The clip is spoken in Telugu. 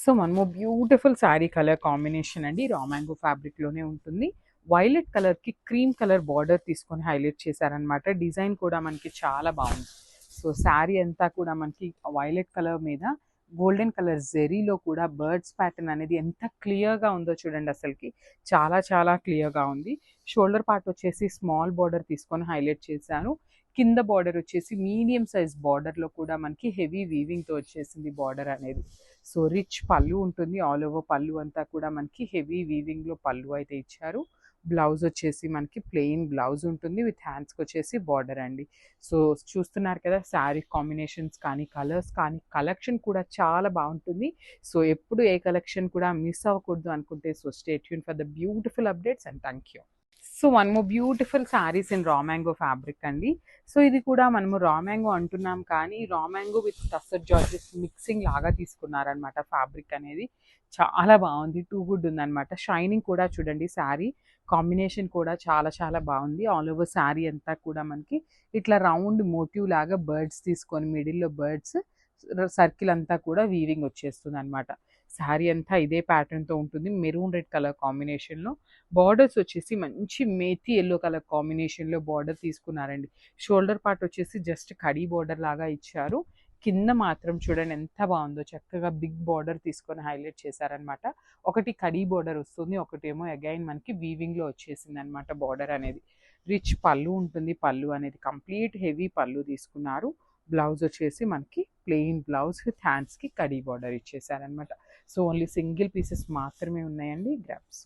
సో మనము బ్యూటిఫుల్ శారీ కలర్ కాంబినేషన్ అండి. రా మ్యాంగో ఫ్యాబ్రిక్‌లోనే ఉంటుంది. వైలెట్ కలర్‌కి క్రీమ్ కలర్ బార్డర్ తీసుకొని హైలైట్ చేశారనమాట. డిజైన్ కూడా మనకి చాలా బాగుంది. సో శారీ అంతా కూడా మనకి వైలెట్ కలర్ మీద గోల్డెన్ కలర్ జెరీలో కూడా బర్డ్స్ ప్యాటర్న్ అనేది ఎంత క్లియర్‌గా ఉందో చూడండి అసలకి. చాలా చాలా క్లియర్‌గా ఉంది. షోల్డర్ పార్ట్ వచ్చేసి స్మాల్ బార్డర్ తీసుకొని హైలైట్ చేశాను. కింద బార్డర్ వచ్చేసి మీడియం సైజ్ బార్డర్‌లో కూడా మనకి హెవీ వీవింగ్‌తో వచ్చేసింది బార్డర్ అనేది. సో రిచ్ పళ్ళు ఉంటుంది. ఆల్ ఓవర్ పళ్ళు అంతా కూడా మనకి హెవీ వీవింగ్‌లో పళ్ళు అయితే ఇచ్చారు. బ్లౌజ్ వచ్చేసి మనకి ప్లెయిన్ బ్లౌజ్ ఉంటుంది. విత్ హ్యాండ్స్‌కి వచ్చేసి బార్డర్ అండి. సో చూస్తున్నారు కదా శారీ కాంబినేషన్స్ కానీ, కలర్స్ కానీ, కలెక్షన్ కూడా చాలా బాగుంటుంది. సో ఎప్పుడు ఏ కలెక్షన్ కూడా మిస్ అవ్వకూడదు అనుకుంటే so stay tune for the beautiful updates and thank you. So one more beautiful saris in raw mango fabric అండి. సో ఇది కూడా మనము రా మ్యాంగో అంటున్నాం కానీ raw mango with tussar georgettes mixing లాగా తీసుకున్నారనమాట. ఫ్యాబ్రిక్ అనేది చాలా బాగుంది. టూ గుడ్ ఉందన్నమాట. షైనింగ్ కూడా చూడండి. శారీ కాంబినేషన్ కూడా చాలా చాలా బాగుంది. ఆల్ ఓవర్ శారీ అంతా కూడా మనకి ఇట్లా రౌండ్ మోటివ్ లాగా బర్డ్స్ తీసుకొని మిడిల్లో బర్డ్స్ సర్కిల్ అంతా కూడా వీవింగ్ వచ్చేస్తుంది అనమాట. శారీ అంతా ఇదే ప్యాటర్న్తో ఉంటుంది. మెరూన్ రెడ్ కలర్ కాంబినేషన్లో బార్డర్స్ వచ్చేసి మంచి మేతి ఎల్లో కలర్ కాంబినేషన్లో బార్డర్ తీసుకున్నారండి. షోల్డర్ పార్ట్ వచ్చేసి జస్ట్ కడీ బార్డర్ లాగా ఇచ్చారు. కింద మాత్రం చూడండి ఎంత బాగుందో, చక్కగా బిగ్ బార్డర్ తీసుకొని హైలైట్ చేశారనమాట. ఒకటి కడీ బార్డర్ వస్తుంది, ఒకటేమో అగైన్ మనకి వీవింగ్లో వచ్చేసింది అనమాట బార్డర్ అనేది. రిచ్ పళ్ళు ఉంటుంది. పళ్ళు అనేది కంప్లీట్ హెవీ పళ్ళు తీసుకున్నారు. బ్లౌజ్ వచ్చేసి మనకి ప్లెయిన్ బ్లౌజ్ విత్ హ్యాండ్స్కి కడీ బార్డర్ ఇచ్చేసారనమాట. సో ఓన్లీ సింగిల్ పీసెస్ మాత్రమే ఉన్నాయండి. గ్రాప్స్.